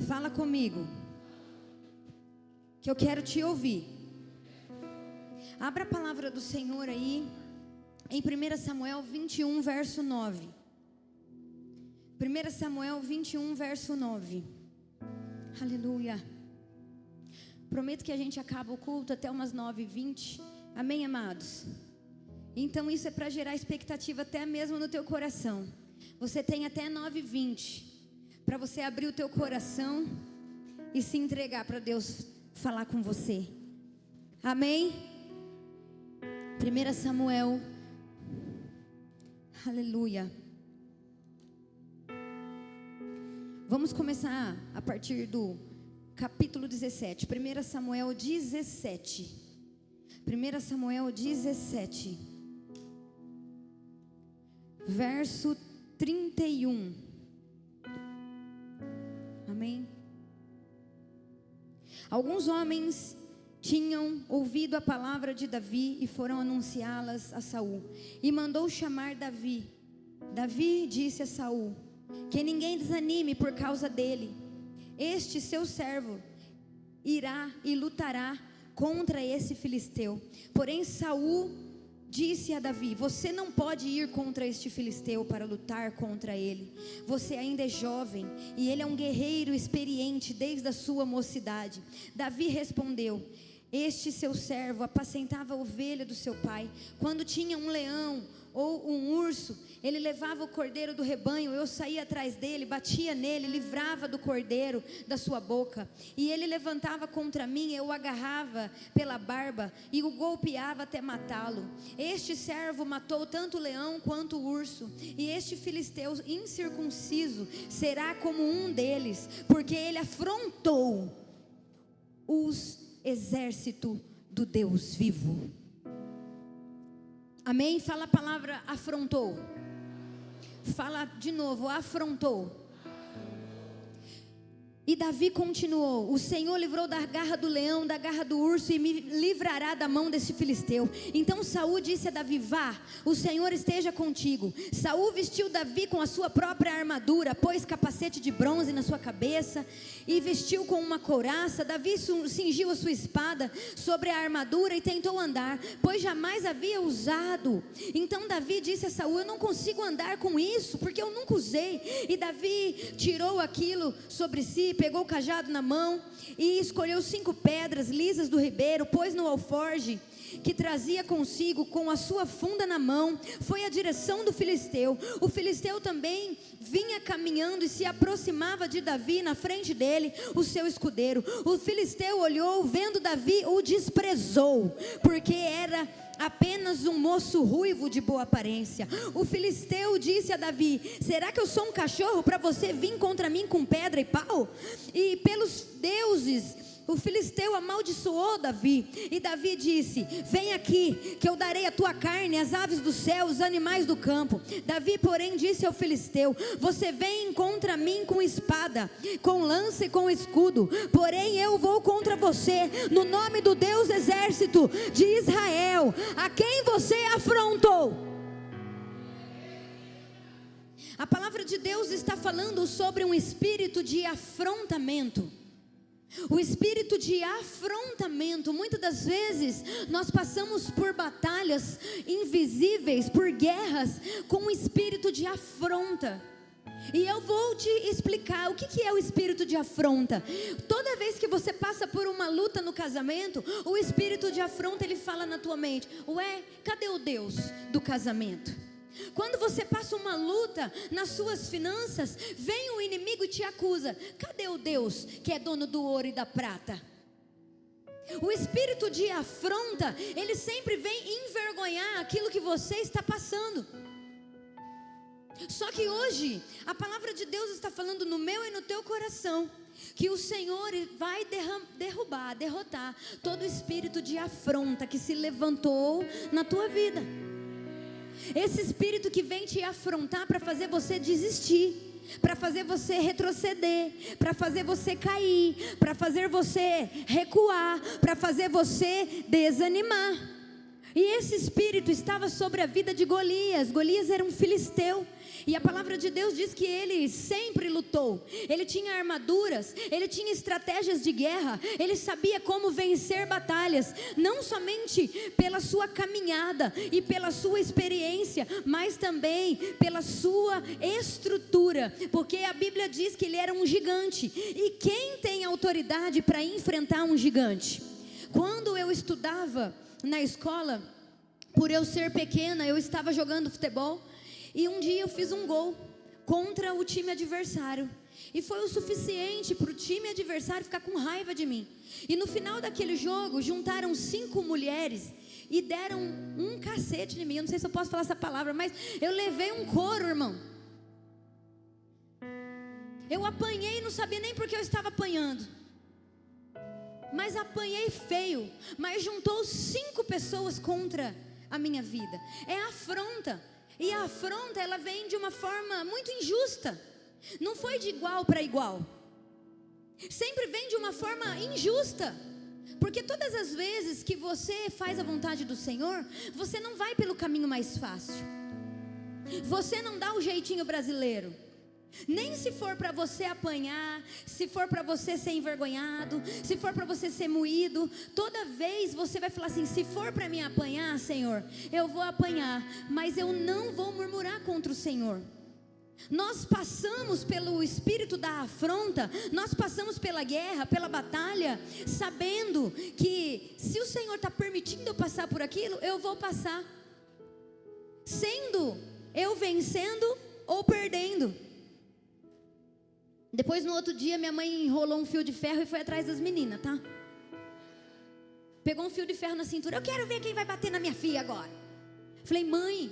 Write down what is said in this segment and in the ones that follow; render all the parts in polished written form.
Fala comigo, que eu quero te ouvir. Abra a palavra do Senhor aí, em 1 Samuel 21, verso 9. 1 Samuel 21, verso 9. Aleluia. Prometo que a gente acaba o culto até umas 9h20. Amém, amados? Então isso é para gerar expectativa até mesmo no teu coração. Você tem até 9h20 para você abrir o teu coração e se entregar para Deus falar com você. Amém? 1 Samuel. Aleluia. Vamos começar a partir do capítulo 17. 1 Samuel 17. 1 Samuel 17. Verso 31. Amém? Alguns homens tinham ouvido a palavra de Davi e foram anunciá-las a Saul. E mandou chamar Davi. Davi disse a Saul: que ninguém desanime por causa dele. Este seu servo irá e lutará contra esse filisteu. Porém Saul disse a Davi: você não pode ir contra este filisteu para lutar contra ele. Você ainda é jovem e ele é um guerreiro experiente desde a sua mocidade. Davi respondeu: este seu servo apacentava a ovelha do seu pai. Quando tinha um leão ou um urso, ele levava o cordeiro do rebanho. Eu saía atrás dele, batia nele, livrava do cordeiro da sua boca. E ele levantava contra mim, eu o agarrava pela barba e o golpeava até matá-lo. Este servo matou tanto o leão quanto o urso. E este filisteu incircunciso será como um deles, porque ele afrontou os exércitos do Deus vivo. Amém? Fala a palavra afrontou. Fala de novo, afrontou. E Davi continuou: o Senhor livrou da garra do leão, da garra do urso, e me livrará da mão desse filisteu. Então Saul disse a Davi: vá, o Senhor esteja contigo. Saul vestiu Davi com a sua própria armadura, pôs capacete de bronze na sua cabeça e vestiu com uma couraça. Davi cingiu a sua espada sobre a armadura e tentou andar, pois jamais havia usado. Então Davi disse a Saul: eu não consigo andar com isso, porque eu nunca usei. E Davi tirou aquilo sobre si, pegou o cajado na mão e escolheu 5 pedras lisas do ribeiro, pôs no alforje que trazia consigo, com a sua funda na mão, foi a direção do filisteu. O filisteu também vinha caminhando e se aproximava de Davi, na frente dele o seu escudeiro. O filisteu olhou, vendo Davi, o desprezou, porque era apenas um moço ruivo de boa aparência. O filisteu disse a Davi: será que eu sou um cachorro para você vir contra mim com pedra e pau? E pelos deuses, o filisteu amaldiçoou Davi. E Davi disse: vem aqui, que eu darei a tua carne às aves do céu, os animais do campo. Davi, porém, disse ao filisteu: você vem contra mim com espada, com lança e com escudo, porém eu vou contra você no nome do Deus exército de Israel, a quem você afrontou. A palavra de Deus está falando sobre um espírito de afrontamento. O espírito de afrontamento. Muitas das vezes nós passamos por batalhas invisíveis, por guerras, com um espírito de afronta. E eu vou te explicar o que é o espírito de afronta. Toda vez que você passa por uma luta no casamento, o espírito de afronta, ele fala na tua mente: ué, cadê o Deus do casamento? Quando você passa uma luta nas suas finanças, vem o inimigo e te acusa: cadê o Deus que é dono do ouro e da prata? O espírito de afronta, ele sempre vem envergonhar aquilo que você está passando. Só que hoje, a palavra de Deus está falando no meu e no teu coração, que o Senhor vai derrotar todo espírito de afronta que se levantou na tua vida. Esse espírito que vem te afrontar para fazer você desistir, para fazer você retroceder, para fazer você cair, para fazer você recuar, para fazer você desanimar. E esse espírito estava sobre a vida de Golias. Golias era um filisteu. E a palavra de Deus diz que ele sempre lutou. Ele tinha armaduras, ele tinha estratégias de guerra, ele sabia como vencer batalhas, não somente pela sua caminhada e pela sua experiência, mas também pela sua estrutura, porque a Bíblia diz que ele era um gigante. E quem tem autoridade para enfrentar um gigante? Quando eu estudava na escola, por eu ser pequena, eu estava jogando futebol. E um dia eu fiz um gol contra o time adversário. E foi o suficiente para o time adversário ficar com raiva de mim. E no final daquele jogo, juntaram 5 mulheres e deram um cacete em mim. Eu não sei se eu posso falar essa palavra, mas eu levei um couro, irmão. Eu apanhei e não sabia nem por que eu estava apanhando. Mas apanhei feio. Mas juntou 5 pessoas contra a minha vida. É afronta. E a afronta, ela vem de uma forma muito injusta. Não foi de igual para igual. Sempre vem de uma forma injusta. Porque todas as vezes que você faz a vontade do Senhor, você não vai pelo caminho mais fácil. Você não dá o jeitinho brasileiro. Nem se for para você apanhar, se for para você ser envergonhado, se for para você ser moído, toda vez você vai falar assim: se for para mim apanhar, Senhor, eu vou apanhar, mas eu não vou murmurar contra o Senhor. Nós passamos pelo espírito da afronta, nós passamos pela guerra, pela batalha, sabendo que se o Senhor está permitindo eu passar por aquilo, eu vou passar, sendo eu vencendo ou perdendo. Depois, no outro dia, minha mãe enrolou um fio de ferro e foi atrás das meninas, tá? Pegou um fio de ferro na cintura. Eu quero ver quem vai bater na minha filha agora. Falei: mãe,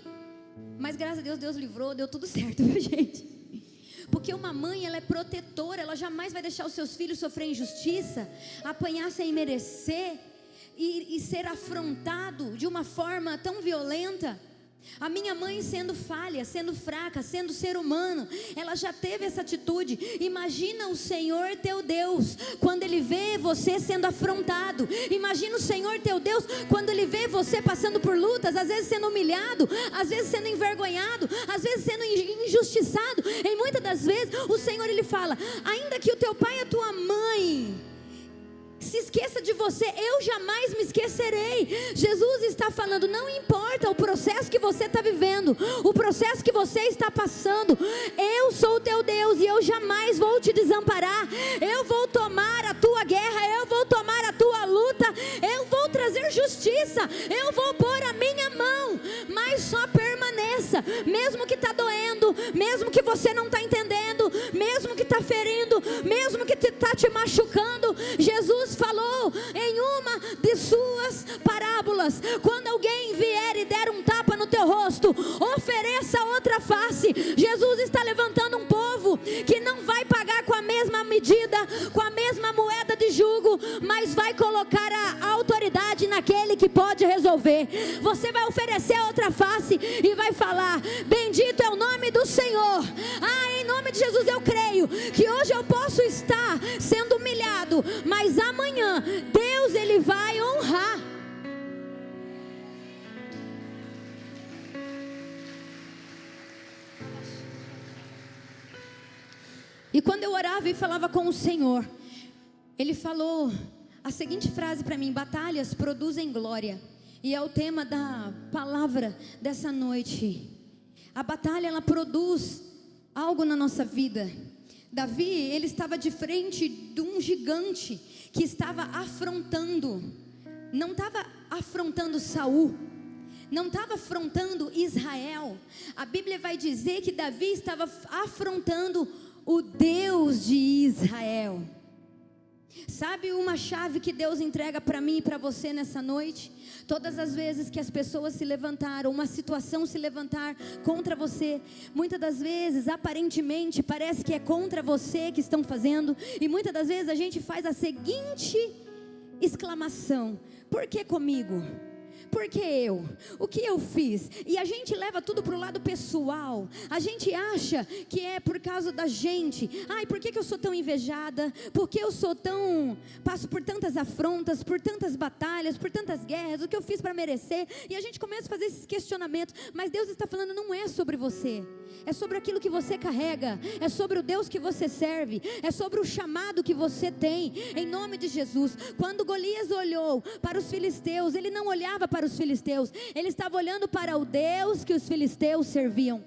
mas graças a Deus, Deus livrou, deu tudo certo, viu, gente? Porque uma mãe, ela é protetora, ela jamais vai deixar os seus filhos sofrer injustiça, apanhar sem merecer e ser afrontado de uma forma tão violenta. A minha mãe, sendo falha, sendo fraca, sendo ser humano, ela já teve essa atitude. Imagina o Senhor teu Deus quando Ele vê você sendo afrontado. Imagina o Senhor teu Deus quando Ele vê você passando por lutas, às vezes sendo humilhado, às vezes sendo envergonhado, às vezes sendo injustiçado. E muitas das vezes o Senhor, Ele fala: ainda que o teu pai e a tua mãe se esqueça de você, eu jamais me esquecerei. Jesus está falando: não importa o processo que você está vivendo, o processo que você está passando, eu sou o teu Deus e eu jamais vou te desamparar. Eu vou tomar a tua guerra, eu vou tomar a tua luta, eu vou trazer justiça, eu vou pôr a minha mão, mas só permaneça, mesmo que está doendo, mesmo que você não está entendendo, mesmo que está ferindo, mesmo que está te machucando. Jesus falou em uma de suas parábolas: quando alguém vier e der um tapa no teu rosto, ofereça outra face. Jesus está levantando um povo que não vai pagar com a mesma medida, com a mesma moeda de jugo, mas vai colocar a autoridade naquele que pode resolver. Você vai oferecer outra face e vai falar: bendito é o nome do Senhor. Em nome de Jesus eu creio que hoje eu posso estar sendo humilhado, mas amanhã Deus, Ele vai honrar. E quando eu orava e falava com o Senhor, Ele falou a seguinte frase para mim: batalhas produzem glória. E é o tema da palavra dessa noite. A batalha, ela produz algo na nossa vida. Davi, ele estava de frente de um gigante que estava afrontando, não estava afrontando Saul, não estava afrontando Israel. A Bíblia vai dizer que Davi estava afrontando o Deus de Israel. Sabe uma chave que Deus entrega para mim e para você nessa noite? Todas as vezes que as pessoas se levantaram, uma situação se levantar contra você, muitas das vezes, aparentemente, parece que é contra você que estão fazendo, e muitas das vezes a gente faz a seguinte exclamação: por que comigo? Por que eu? O que eu fiz? E a gente leva tudo para o lado pessoal. A gente acha que é por causa da gente. Ai, por que eu sou tão invejada? Por que eu sou tão... passo por tantas afrontas, por tantas batalhas, por tantas guerras? O que eu fiz para merecer? E a gente começa a fazer esses questionamentos. Mas Deus está falando, não é sobre você. É sobre aquilo que você carrega. É sobre o Deus que você serve. É sobre o chamado que você tem. Em nome de Jesus. Quando Golias olhou para os filisteus, ele não olhava para os filisteus, ele estava olhando para o Deus que os filisteus serviam.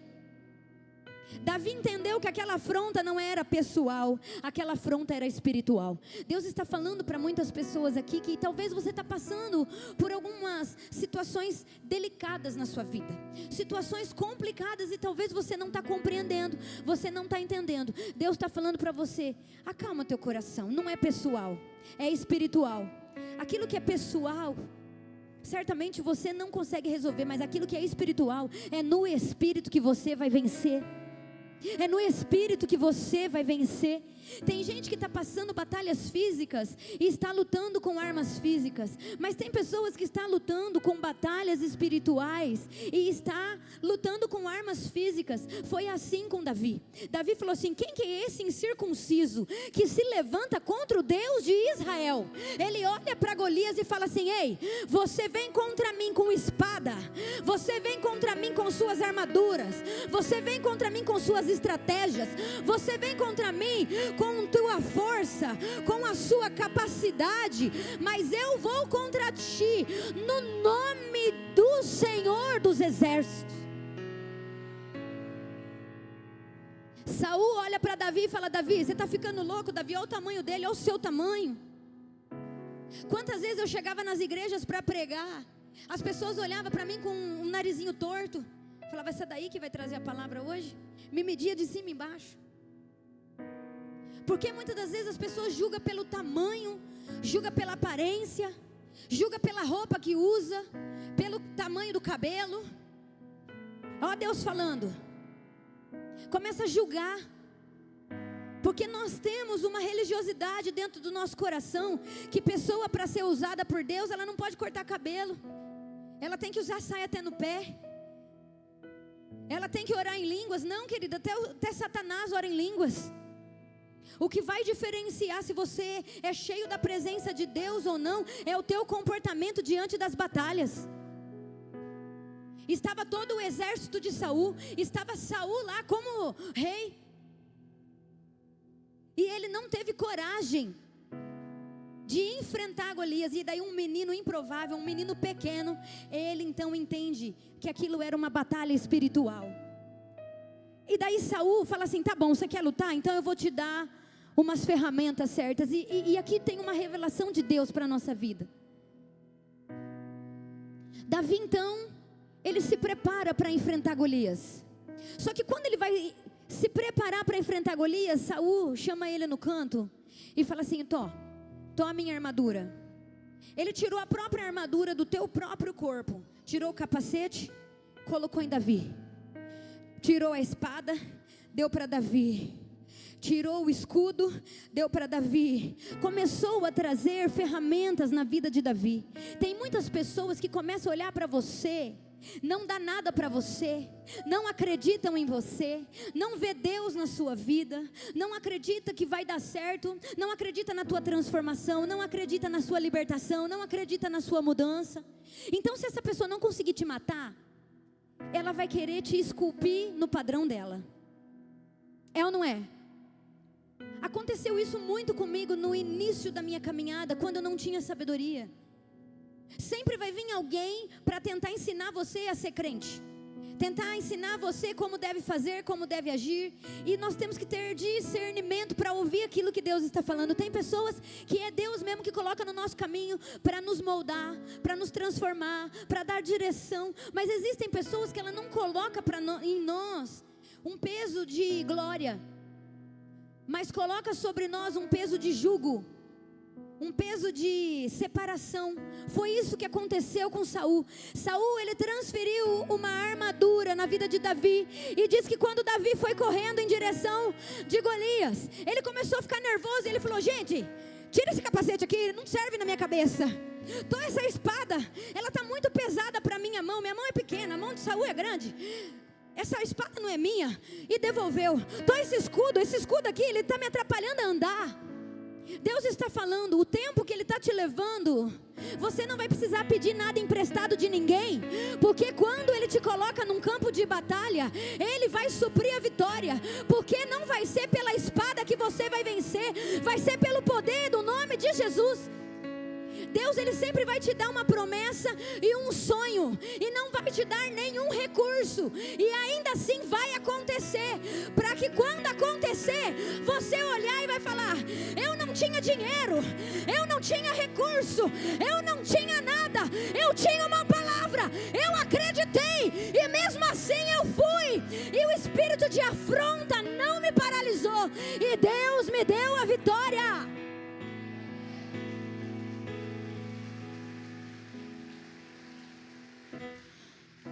Davi entendeu que aquela afronta não era pessoal, aquela afronta era espiritual. Deus está falando para muitas pessoas aqui que talvez você está passando por algumas situações delicadas na sua vida, situações complicadas e talvez você não está compreendendo, você não está entendendo. Deus está falando para você, acalma teu coração, não é pessoal, é espiritual. Aquilo que é pessoal, certamente você não consegue resolver, mas aquilo que é espiritual, é no Espírito que você vai vencer. É no Espírito que você vai vencer. Tem gente que está passando batalhas físicas e está lutando com armas físicas, mas tem pessoas que estão lutando com batalhas espirituais e está lutando com armas físicas. Foi assim com Davi. Davi falou assim, quem que é esse incircunciso que se levanta contra o Deus de Israel? Ele olha para Golias e fala assim, ei, você vem contra mim com espada, você vem contra mim com suas armaduras, você vem contra mim com suas estratégias, você vem contra mim com tua força, com a sua capacidade, mas eu vou contra ti, no nome do Senhor dos Exércitos. Saul olha para Davi e fala, Davi, você está ficando louco, Davi, olha o tamanho dele, olha o seu tamanho. Quantas vezes eu chegava nas igrejas para pregar, as pessoas olhavam para mim com um narizinho torto, falava, essa daí que vai trazer a palavra hoje? Me media de cima e embaixo. Porque muitas das vezes as pessoas julgam pelo tamanho, julgam pela aparência, julgam pela roupa que usa, pelo tamanho do cabelo. Ó Deus falando, começa a julgar, porque nós temos uma religiosidade dentro do nosso coração, que pessoa para ser usada por Deus, ela não pode cortar cabelo, ela tem que usar saia até no pé, ela tem que orar em línguas. Não, querida, até Satanás ora em línguas. O que vai diferenciar se você é cheio da presença de Deus ou não, é o teu comportamento diante das batalhas. Estava todo o exército de Saul, estava Saul lá como rei, e ele não teve coragem de enfrentar Golias. E daí um menino improvável, um menino pequeno, ele então entende que aquilo era uma batalha espiritual. E daí Saul fala assim, tá bom, você quer lutar? Então eu vou te dar umas ferramentas certas. E aqui tem uma revelação de Deus para a nossa vida. Davi então, ele se prepara para enfrentar Golias. Só que quando ele vai se preparar para enfrentar Golias, Saul chama ele no canto e fala assim, Tó a minha armadura. Ele tirou a própria armadura do teu próprio corpo, tirou o capacete, colocou em Davi. Tirou a espada, deu para Davi. Tirou o escudo, deu para Davi. Começou a trazer ferramentas na vida de Davi. Tem muitas pessoas que começam a olhar para você, não dá nada para você, não acreditam em você, não vê Deus na sua vida, não acredita que vai dar certo, não acredita na tua transformação, não acredita na sua libertação, não acredita na sua mudança. Então, se essa pessoa não conseguir te matar, ela vai querer te esculpir no padrão dela. É ou não é? Aconteceu isso muito comigo no início da minha caminhada, quando eu não tinha sabedoria. Sempre vai vir alguém para tentar ensinar você a ser crente, tentar ensinar você como deve fazer, como deve agir. E nós temos que ter discernimento para ouvir aquilo que Deus está falando. Tem pessoas que é Deus mesmo que coloca no nosso caminho para nos moldar, para nos transformar, para dar direção. Mas existem pessoas que ela não coloca em nós um peso de glória, mas coloca sobre nós um peso de jugo, um peso de separação. Foi isso que aconteceu com Saul. Saul, ele transferiu uma armadura na vida de Davi, e diz que quando Davi foi correndo em direção de Golias, ele começou a ficar nervoso, e ele falou, gente, tira esse capacete aqui, ele não serve na minha cabeça. Essa espada, ela está muito pesada para minha mão é pequena, a mão de Saul é grande. Essa espada não é minha. E devolveu. Esse escudo aqui, ele está me atrapalhando a andar. Deus está falando, o tempo que Ele está te levando, você não vai precisar pedir nada emprestado de ninguém, porque quando Ele te coloca num campo de batalha, Ele vai suprir a vitória, porque não vai ser pela espada que você vai vencer, vai ser pelo poder do nome de Jesus. Deus, Ele sempre vai te dar uma promessa e um sonho, e não vai te dar nenhum recurso, e ainda assim vai acontecer, para que quando acontecer, você olhar e vai falar: eu não tinha dinheiro, eu não tinha recurso, eu não tinha nada, eu tinha uma palavra, eu acreditei, e mesmo assim eu fui, e o espírito de afronta não me paralisou, e Deus me deu a vitória.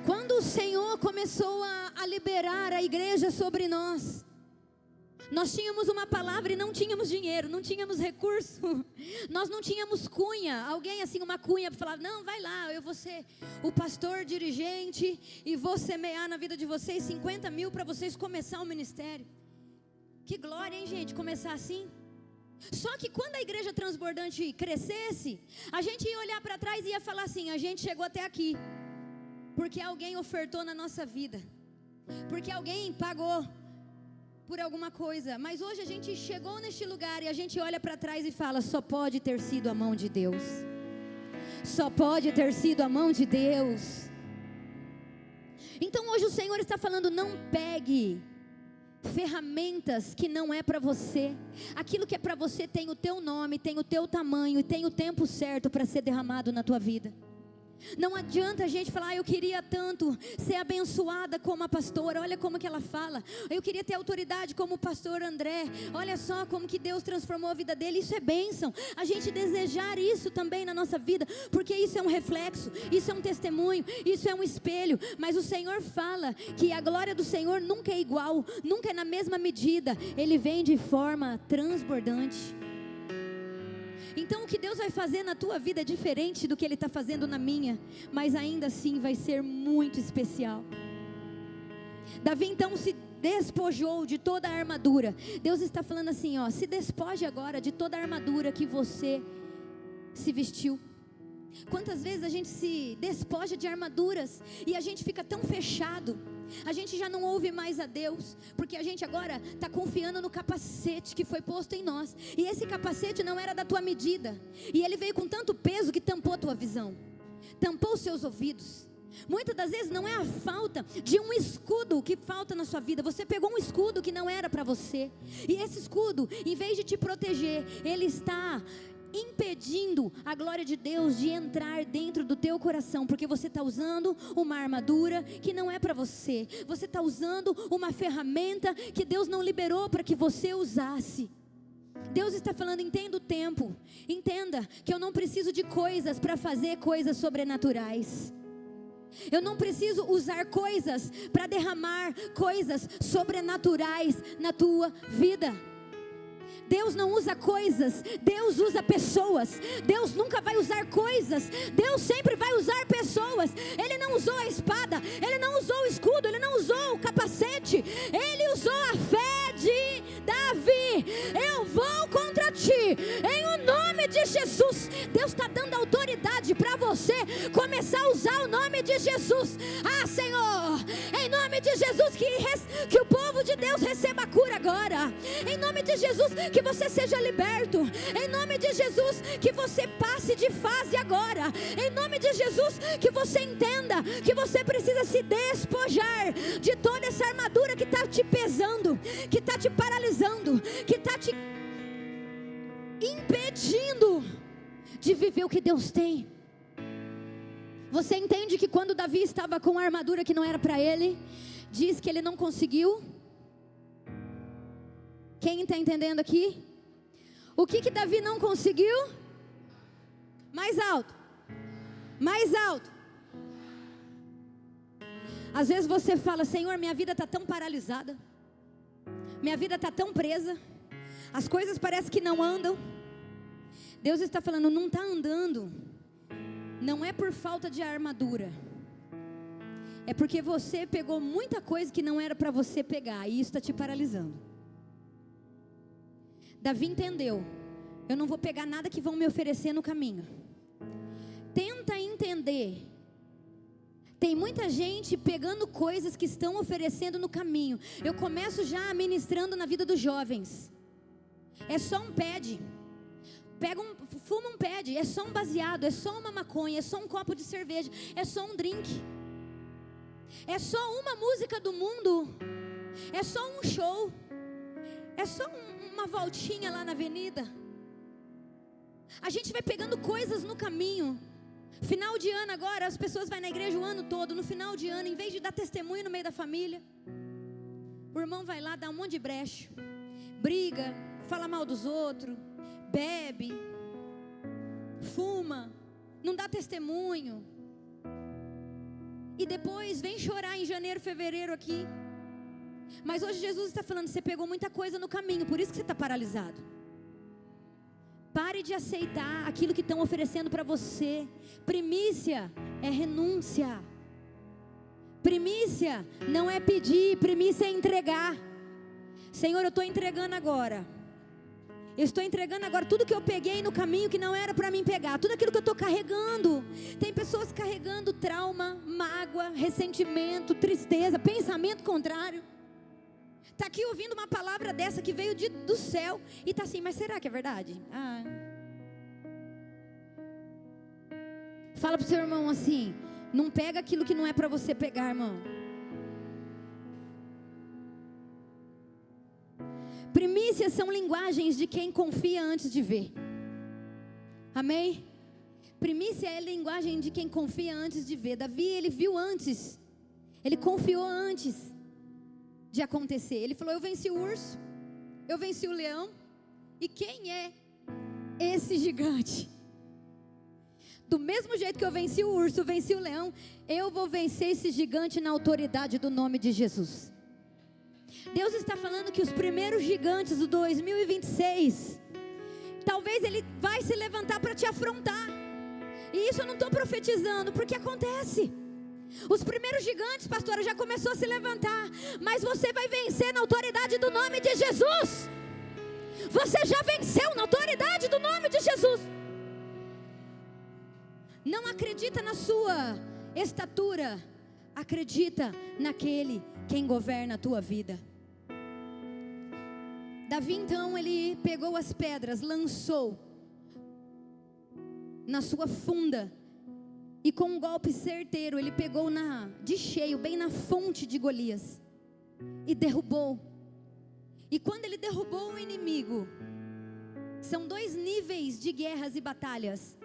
Quando o Senhor começou a liberar a igreja sobre nós tínhamos uma palavra e não tínhamos dinheiro, não tínhamos recurso, nós não tínhamos cunha, alguém assim, uma cunha para falar: não, vai lá, eu vou ser o pastor dirigente e vou semear na vida de vocês 50 mil para vocês começar o ministério. Que glória, hein, gente, começar assim. Só que quando a igreja transbordante crescesse, a gente ia olhar para trás e ia falar assim: a gente chegou até aqui porque alguém ofertou na nossa vida, porque alguém pagou por alguma coisa. Mas hoje a gente chegou neste lugar e a gente olha para trás e fala: só pode ter sido a mão de Deus, só pode ter sido a mão de Deus. Então hoje o Senhor está falando: não pegue ferramentas que não é para você. Aquilo que é para você tem o teu nome, tem o teu tamanho e tem o tempo certo para ser derramado na tua vida. Não adianta a gente falar: eu queria tanto ser abençoada como a pastora. Olha como que ela fala: eu queria ter autoridade como o pastor André. Olha só como que Deus transformou a vida dele. Isso é bênção, a gente desejar isso também na nossa vida, porque isso é um reflexo, isso é um testemunho, isso é um espelho. Mas o Senhor fala que a glória do Senhor nunca é igual, nunca é na mesma medida. Ele vem de forma transbordante. Então o que Deus vai fazer na tua vida é diferente do que Ele está fazendo na minha, mas ainda assim vai ser muito especial. Davi então se despojou de toda a armadura. Deus está falando assim: ó, se despoje agora de toda a armadura que você se vestiu. Quantas vezes a gente se despoja de armaduras e a gente fica tão fechado, a gente já não ouve mais a Deus, porque a gente agora está confiando no capacete que foi posto em nós, e esse capacete não era da tua medida, e ele veio com tanto peso que tampou a tua visão, tampou os seus ouvidos. Muitas das vezes não é a falta de um escudo que falta na sua vida. Você pegou um escudo que não era para você, e esse escudo, em vez de te proteger, ele está impedindo a glória de Deus de entrar dentro do teu coração, porque você está usando uma armadura que não é para você. Você está usando uma ferramenta que Deus não liberou para que você usasse. Deus está falando: entenda o tempo, entenda que eu não preciso de coisas para fazer coisas sobrenaturais. Eu não preciso usar coisas para derramar coisas sobrenaturais na tua vida. Deus não usa coisas, Deus usa pessoas. Deus nunca vai usar coisas, Deus sempre vai usar pessoas. Ele não usou a espada, Ele não usou o escudo, Ele não usou o capacete, Ele usou a fé de Davi. Eu vou contra ti, em o nome de Jesus. Deus está dando autoridade para você começar a usar o nome de Jesus. Ah, Senhor, em nome de Jesus, que o povo de Deus receba a cura agora. Em nome de Jesus, que você seja liberto. Em nome de Jesus, que você passe de fase agora. Em nome de Jesus, que você entenda que você precisa se despojar de toda essa armadura que está te pesando, que está te paralisando, que está te impedindo de viver o que Deus tem. Você entende que quando Davi estava com a armadura que não era para ele, diz que ele não conseguiu? Quem está entendendo aqui? O que Davi não conseguiu? Mais alto. Mais alto. Às vezes você fala: Senhor, minha vida está tão paralisada, minha vida está tão presa, as coisas parecem que não andam. Deus está falando: não está andando, não é por falta de armadura, é porque você pegou muita coisa que não era para você pegar, e isso está te paralisando. Davi entendeu: eu não vou pegar nada que vão me oferecer no caminho. Tenta entender. Tem muita gente pegando coisas que estão oferecendo no caminho. Eu começo já ministrando na vida dos jovens. É só um pad. Fuma um pad, é só um baseado, é só uma maconha, é só um copo de cerveja, é só um drink. É só uma música do mundo. É só um show. É só uma voltinha lá na avenida. A gente vai pegando coisas no caminho. Final de ano agora, as pessoas vão na igreja o ano todo. No final de ano, em vez de dar testemunho no meio da família, o irmão vai lá, dá um monte de brecha, briga, fala mal dos outros, bebe, fuma, não dá testemunho, e depois vem chorar em janeiro, fevereiro aqui. Mas hoje Jesus está falando: você pegou muita coisa no caminho, por isso que você está paralisado. Pare de aceitar aquilo que estão oferecendo para você. Primícia é renúncia. Primícia não é pedir, primícia é entregar. Senhor, eu estou entregando agora. Eu estou entregando agora tudo que eu peguei no caminho que não era para mim pegar. Tudo aquilo que eu estou carregando. Tem pessoas carregando trauma, mágoa, ressentimento, tristeza, pensamento contrário. Está aqui ouvindo uma palavra dessa que veio do céu e está assim: mas será que é verdade? Fala para o seu irmão assim: não pega aquilo que não é para você pegar, irmão. Primícias são linguagens de quem confia antes de ver. Amém? Primícia é linguagem de quem confia antes de ver. Davi, ele viu antes. Ele confiou antes de acontecer. Ele falou: eu venci o urso, eu venci o leão. E quem é esse gigante? Do mesmo jeito que eu venci o urso, venci o leão, eu vou vencer esse gigante na autoridade do nome de Jesus. Deus está falando que os primeiros gigantes do 2026, talvez ele vai se levantar para te afrontar. E isso eu não estou profetizando, porque acontece. Os primeiros gigantes, pastora, já começou a se levantar, mas você vai vencer na autoridade do nome de Jesus. Você já venceu na autoridade do nome de Jesus. Não acredita na sua estatura, acredita naquele quem governa a tua vida. Davi então, ele pegou as pedras, lançou na sua funda, e com um golpe certeiro, ele pegou de cheio, bem na fonte de Golias, e derrubou. E quando ele derrubou o inimigo, são 2 níveis de guerras e batalhas.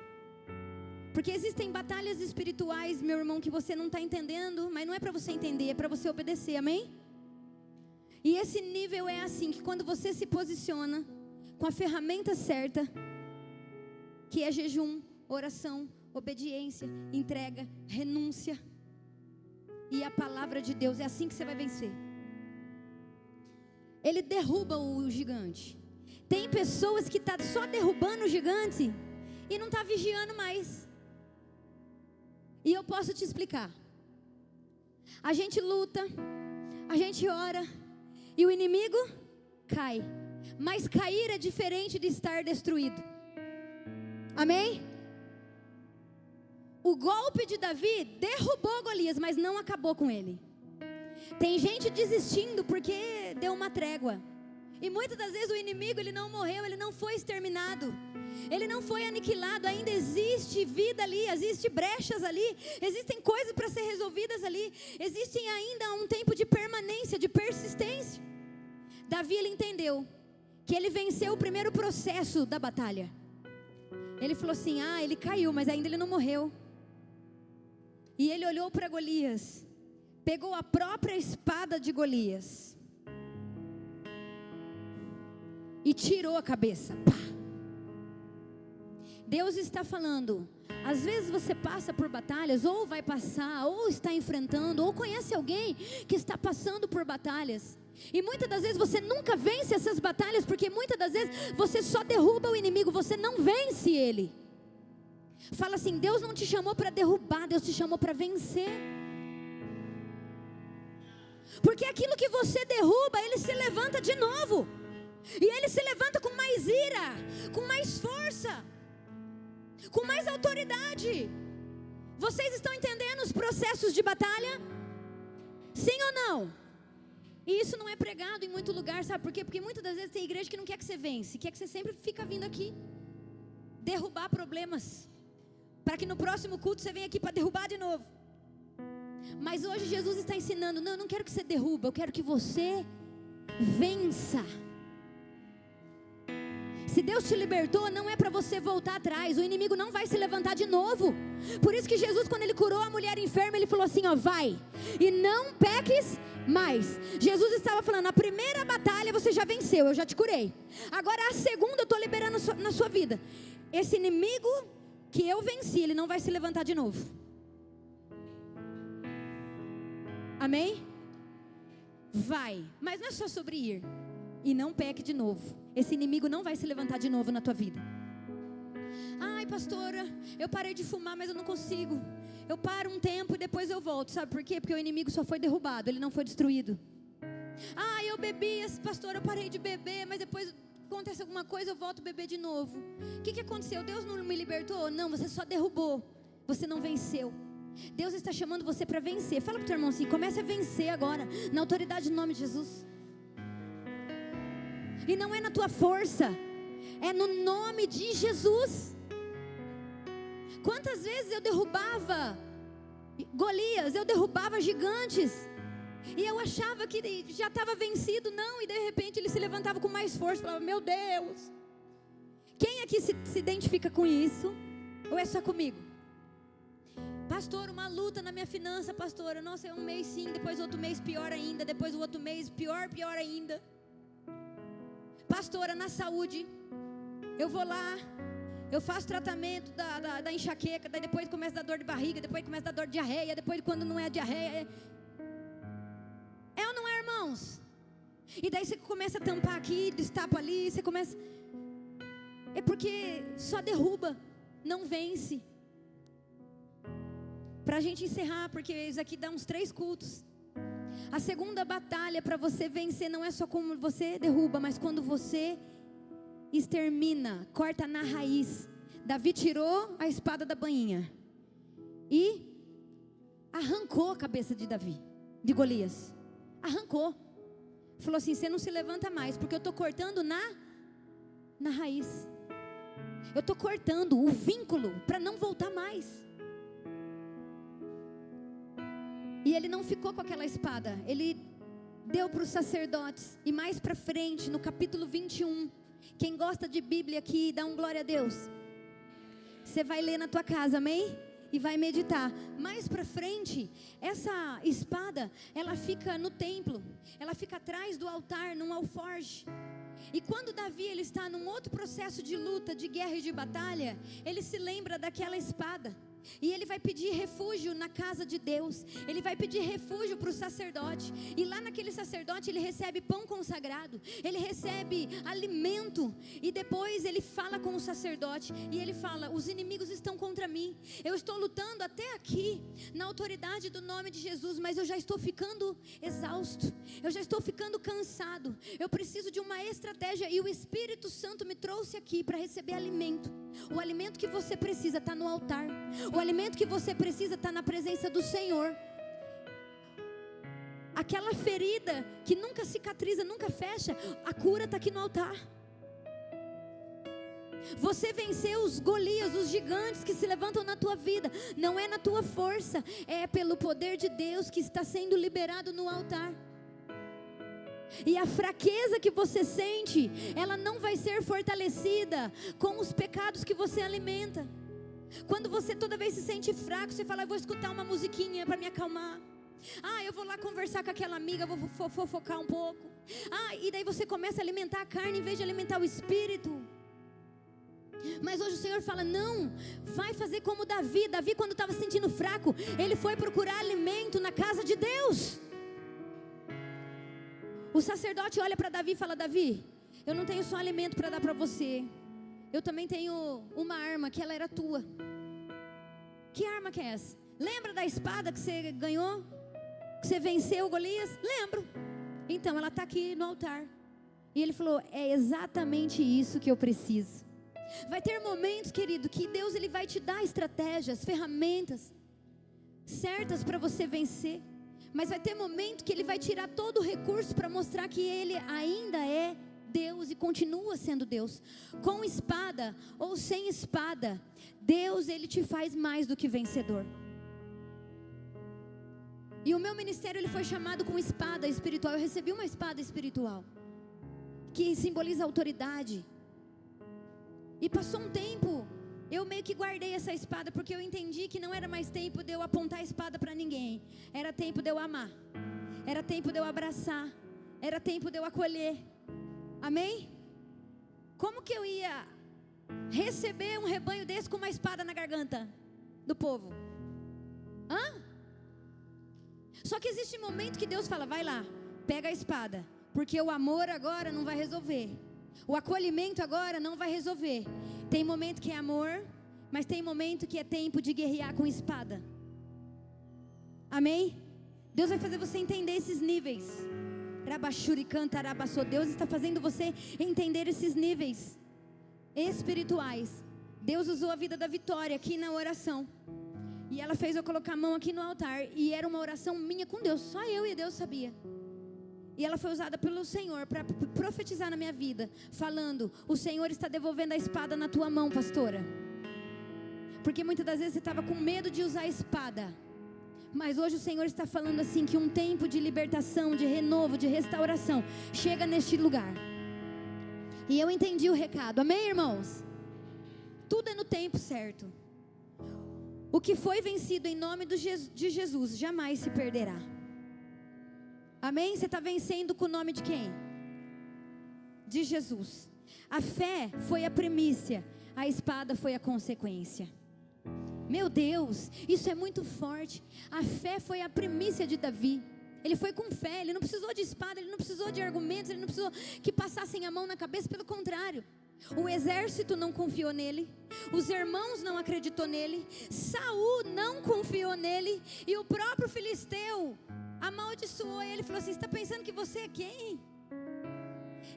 Porque existem batalhas espirituais, meu irmão, que você não está entendendo, mas não é para você entender, é para você obedecer, amém? E esse nível é assim, que quando você se posiciona com a ferramenta certa, que é jejum, oração, obediência, entrega, renúncia e a palavra de Deus, é assim que você vai vencer. Ele derruba o gigante. Tem pessoas que estão só derrubando o gigante e não está vigiando mais. E eu posso te explicar. A gente luta, a gente ora, e o inimigo cai. Mas cair é diferente de estar destruído. Amém? O golpe de Davi derrubou Golias, mas não acabou com ele. Tem gente desistindo porque deu uma trégua. E muitas das vezes o inimigo, ele não morreu, ele não foi exterminado, ele não foi aniquilado. Ainda existe vida ali, existem brechas ali, existem coisas para ser resolvidas ali, existem ainda um tempo de permanência, de persistência. Davi, ele entendeu que ele venceu o primeiro processo da batalha. Ele falou assim: ele caiu, mas ainda ele não morreu. E ele olhou para Golias, pegou a própria espada de Golias e tirou a cabeça. Pá. Deus está falando: às vezes você passa por batalhas, ou vai passar, ou está enfrentando, ou conhece alguém que está passando por batalhas. E muitas das vezes você nunca vence essas batalhas, porque muitas das vezes você só derruba o inimigo, você não vence ele. Fala assim: Deus não te chamou para derrubar, Deus te chamou para vencer. Porque aquilo que você derruba, Ele se levanta de novo. E Ele se levanta com mais ira, com mais força, com mais autoridade. Vocês estão entendendo os processos de batalha? Sim ou não? E isso não é pregado em muito lugar, sabe por quê? Porque muitas das vezes tem igreja que não quer que você vence, quer que você sempre fica vindo aqui derrubar problemas, para que no próximo culto você venha aqui para derrubar de novo. Mas hoje Jesus está ensinando: não, eu não quero que você derruba, eu quero que você vença. Se Deus te libertou, não é para você voltar atrás. O inimigo não vai se levantar de novo. Por isso que Jesus, quando Ele curou a mulher enferma, Ele falou assim: ó, vai, e não peques mais. Jesus estava falando: a primeira batalha você já venceu, eu já te curei. Agora a segunda eu estou liberando na sua vida. Esse inimigo que eu venci, ele não vai se levantar de novo. Amém? Vai, mas não é só sobre ir. E não peque de novo. Esse inimigo não vai se levantar de novo na tua vida. Ai, pastora, eu parei de fumar, mas eu não consigo. Eu paro um tempo e depois eu volto. Sabe por quê? Porque o inimigo só foi derrubado, ele não foi destruído. Ai, eu bebi, pastora, eu parei de beber, mas depois acontece alguma coisa, eu volto a beber de novo. O que aconteceu? Deus não me libertou? Não, você só derrubou. Você não venceu. Deus está chamando você para vencer. Fala para o teu irmão assim: comece a vencer agora, na autoridade do nome de Jesus. E não é na tua força, é no nome de Jesus. Quantas vezes eu derrubava Golias, eu derrubava gigantes, e eu achava que já estava vencido, não, e de repente ele se levantava com mais força, falava: meu Deus. Quem aqui se identifica com isso? Ou é só comigo? Pastor, uma luta na minha finança, pastora. Nossa, é um mês sim, depois outro mês pior ainda, depois o outro mês pior ainda. Pastora, na saúde, eu vou lá, eu faço tratamento da enxaqueca, daí depois começa a dar dor de barriga, depois começa a dar dor de diarreia, depois quando não é diarreia, é ou não é, irmãos? E daí você começa a tampar aqui, destapa ali, você começa, é porque só derruba, não vence. Para a gente encerrar, porque isso aqui dá uns 3 cultos. A segunda batalha para você vencer não é só como você derruba, mas quando você extermina, corta na raiz. Davi tirou a espada da bainha e arrancou a cabeça de Golias. Arrancou. Falou assim: você não se levanta mais, porque eu estou cortando na raiz. Eu estou cortando o vínculo para não voltar mais. E ele não ficou com aquela espada, ele deu para os sacerdotes. E mais para frente, no capítulo 21, quem gosta de Bíblia aqui, dá um glória a Deus. Você vai ler na tua casa, amém? E vai meditar. Mais para frente, essa espada, ela fica no templo, ela fica atrás do altar, num alforje. E quando Davi ele está num outro processo de luta, de guerra e de batalha, ele se lembra daquela espada. E ele vai pedir refúgio na casa de Deus. Ele vai pedir refúgio para o sacerdote. E lá naquele sacerdote ele recebe pão consagrado, ele recebe alimento. E depois ele fala com o sacerdote e ele fala: os inimigos estão contra mim. Eu estou lutando até aqui na autoridade do nome de Jesus, mas eu já estou ficando exausto, eu já estou ficando cansado. Eu preciso de uma estratégia. E o Espírito Santo me trouxe aqui para receber alimento. O alimento que você precisa está no altar. O alimento que você precisa está na presença do Senhor. Aquela ferida que nunca cicatriza, nunca fecha, a cura está aqui no altar. Você venceu os Golias, os gigantes que se levantam na tua vida. Não é na tua força, é pelo poder de Deus que está sendo liberado no altar. E a fraqueza que você sente, ela não vai ser fortalecida com os pecados que você alimenta. Quando você toda vez se sente fraco, você fala: eu vou escutar uma musiquinha para me acalmar. Eu vou lá conversar com aquela amiga, vou fofocar um pouco. E daí você começa a alimentar a carne em vez de alimentar o espírito. Mas hoje o Senhor fala: não, vai fazer como Davi. Davi, quando estava se sentindo fraco, ele foi procurar alimento na casa de Deus. O sacerdote olha para Davi e fala: Davi, eu não tenho só alimento para dar para você, eu também tenho uma arma que ela era tua. Que arma que é essa? Lembra da espada que você ganhou? Que você venceu Golias? Lembro. Então ela está aqui no altar. E ele falou, é exatamente isso que eu preciso. Vai ter momentos, querido, que Deus ele vai te dar estratégias, ferramentas certas para você vencer. Mas vai ter momento que ele vai tirar todo o recurso para mostrar que ele ainda é Deus e continua sendo Deus. Com espada ou sem espada, Deus ele te faz mais do que vencedor. E o meu ministério ele foi chamado com espada espiritual. Eu recebi uma espada espiritual que simboliza autoridade. E passou um tempo, eu meio que guardei essa espada, porque eu entendi que não era mais tempo de eu apontar a espada para ninguém. Era tempo de eu amar. Era tempo de eu abraçar. Era tempo de eu acolher. Amém? Como que eu ia receber um rebanho desse com uma espada na garganta do povo? Só que existe um momento que Deus fala, vai lá, pega a espada. Porque o amor agora não vai resolver. O acolhimento agora não vai resolver. Tem momento que é amor, mas tem momento que é tempo de guerrear com espada. Amém? Deus vai fazer você entender esses níveis. Deus está fazendo você entender esses níveis espirituais. Deus usou a vida da Vitória aqui na oração. E ela fez eu colocar a mão aqui no altar. E era uma oração minha com Deus. Só eu e Deus sabia. E ela foi usada pelo Senhor para profetizar na minha vida, falando, o Senhor está devolvendo a espada na tua mão, pastora. Porque muitas das vezes você estava com medo de usar a espada. Mas hoje o Senhor está falando assim, que um tempo de libertação, de renovo, de restauração, chega neste lugar. E eu entendi o recado, amém, irmãos? Tudo é no tempo certo. O que foi vencido em nome de Jesus, jamais se perderá. Amém? Você está vencendo com o nome de quem? De Jesus. A fé foi a primícia, a espada foi a consequência. Meu Deus, isso é muito forte. A fé foi a primícia de Davi. Ele foi com fé, ele não precisou de espada, ele não precisou de argumentos, ele não precisou que passassem a mão na cabeça, pelo contrário. O exército não confiou nele, os irmãos não acreditou nele, Saul não confiou nele, e o próprio filisteu amaldiçoou ele, falou assim, você está pensando que você é quem?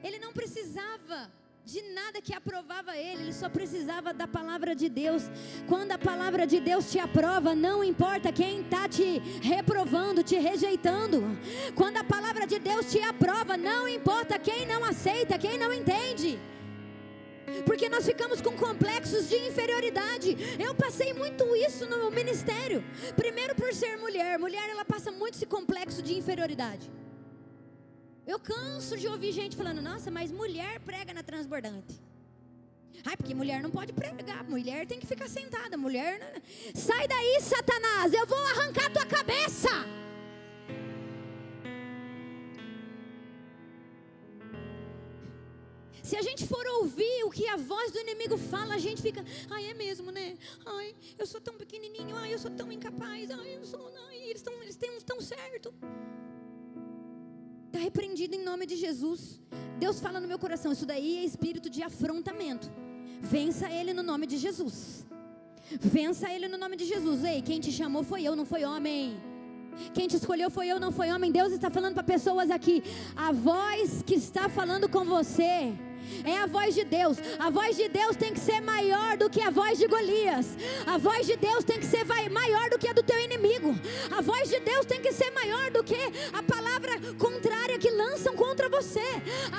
Ele não precisava de nada que aprovava ele só precisava da palavra de Deus. Quando a palavra de Deus te aprova, não importa quem está te reprovando, te rejeitando. Quando a palavra de Deus te aprova, não importa quem não aceita, quem não entende. Porque nós ficamos com complexos de inferioridade. Eu passei muito isso no meu ministério. Primeiro por ser mulher. Mulher ela passa muito esse complexo de inferioridade. Eu canso de ouvir gente falando, nossa, mas mulher prega na Transbordante. Ai, porque mulher não pode pregar, mulher tem que ficar sentada, mulher não... Sai daí, Satanás, eu vou arrancar tua cabeça. Se a gente for ouvir o que a voz do inimigo fala, a gente fica, ai, é mesmo, né? Ai, eu sou tão pequenininho, ai, eu sou tão incapaz, ai, eu sou, ai, eles têm tão certo. Está repreendido em nome de Jesus. Deus fala no meu coração, isso daí é espírito de afrontamento. Vença ele no nome de Jesus. Vença ele no nome de Jesus. Ei, quem te chamou foi eu, não foi homem. Quem te escolheu foi eu, não foi homem. Deus está falando para pessoas aqui. A voz que está falando com você é a voz de Deus. A voz de Deus tem que ser maior do que a voz de Golias. A voz de Deus tem que ser maior do que a do teu inimigo. A voz de Deus tem que ser maior do que a palavra contrária que lançam contra você.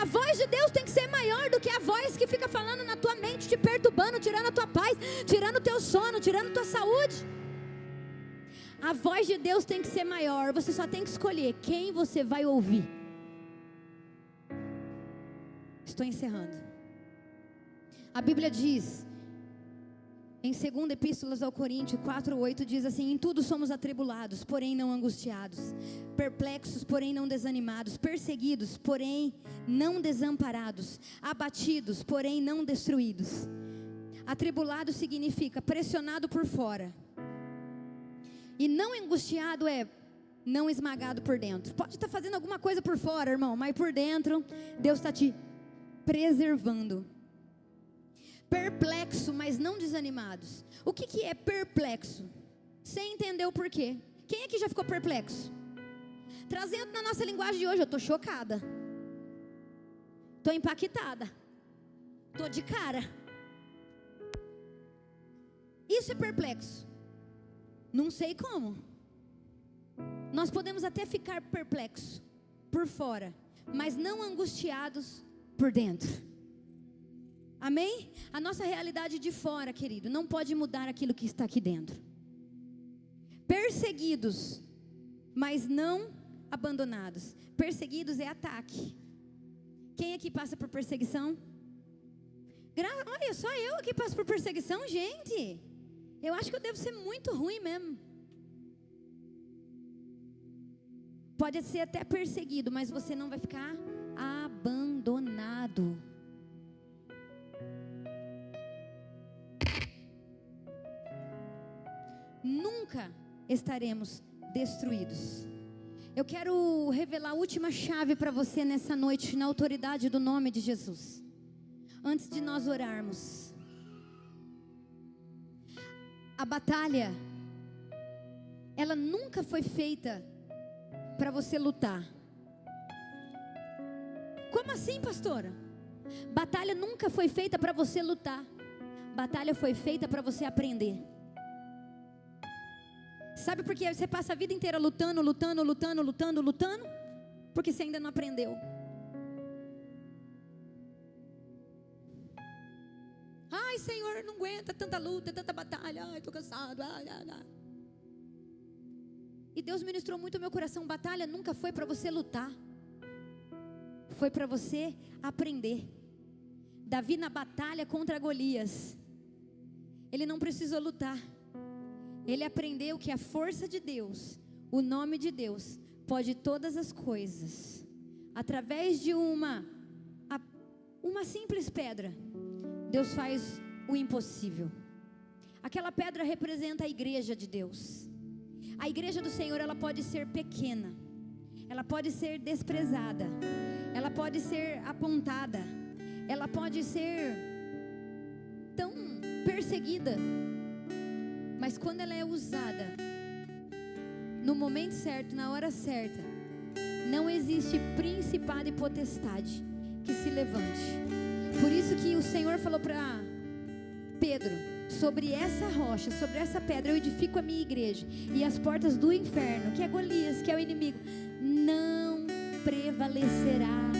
A voz de Deus tem que ser maior do que a voz que fica falando na tua mente, te perturbando, tirando a tua paz, tirando o teu sono, tirando a tua saúde. A voz de Deus tem que ser maior. Você só tem que escolher quem você vai ouvir. Estou encerrando. A Bíblia diz, em 2 Epístolas ao Coríntios 4:8, diz assim: em tudo somos atribulados, porém não angustiados, perplexos, porém não desanimados, perseguidos, porém não desamparados, abatidos, porém não destruídos. Atribulado significa pressionado por fora, e não angustiado é não esmagado por dentro. Pode estar fazendo alguma coisa por fora, irmão, mas por dentro Deus está te preservando. Perplexo, mas não desanimados. O que é perplexo? sem entender o porquê. Quem aqui já ficou perplexo? Trazendo na nossa linguagem de hoje, eu estou chocada, estou impactada, estou de cara. Isso é perplexo. Não sei como. Nós podemos até ficar perplexos por fora, mas não angustiados por dentro. Amém? A nossa realidade de fora, querido, não pode mudar aquilo que está aqui dentro. Perseguidos, mas não abandonados. Perseguidos é ataque. Quem aqui passa por perseguição? Olha, só eu aqui passo por perseguição, gente. Eu acho que eu devo ser muito ruim mesmo. Pode ser até perseguido, mas você não vai ficar abandonado. Nunca estaremos destruídos. Eu quero revelar a última chave para você nessa noite, na autoridade do nome de Jesus. Antes de nós orarmos. A batalha, ela nunca foi feita para você lutar. Como assim, pastora? Batalha nunca foi feita para você lutar. Batalha foi feita para você aprender. Sabe por que você passa a vida inteira lutando? Porque você ainda não aprendeu. Ai, Senhor, não aguenta tanta luta, tanta batalha. Ai, estou cansado. E Deus ministrou muito ao meu coração. Batalha nunca foi para você lutar. Foi para você aprender. Davi na batalha contra Golias, ele não precisou lutar. Ele aprendeu que a força de Deus, o nome de Deus, pode todas as coisas. Através de uma simples pedra, Deus faz o impossível. Aquela pedra representa a igreja de Deus. A igreja do Senhor, ela pode ser pequena, ela pode ser desprezada, ela pode ser apontada, ela pode ser tão perseguida, mas quando ela é usada no momento certo, na hora certa, não existe principado e potestade que se levante. Por isso que o Senhor falou para Pedro: sobre essa rocha, sobre essa pedra eu edifico a minha igreja, e as portas do inferno, que é Golias, que é o inimigo, não prevalecerá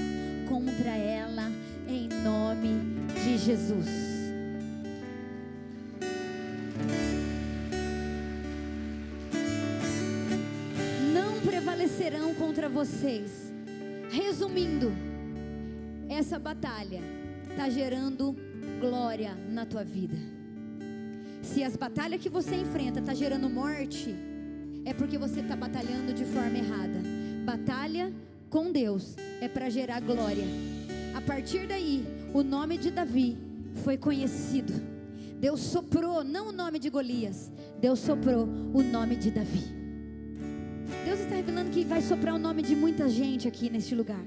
contra ela, em nome de Jesus. Serão contra vocês. Resumindo, essa batalha está gerando glória na tua vida. Se as batalhas que você enfrenta está gerando morte, é porque você está batalhando de forma errada. Batalha com Deus é para gerar glória. A partir daí, o nome de Davi foi conhecido. Deus soprou, não o nome de Golias, Deus soprou o nome de Davi. Deus está revelando que vai soprar o nome de muita gente aqui neste lugar.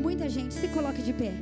Muita gente, se coloque de pé.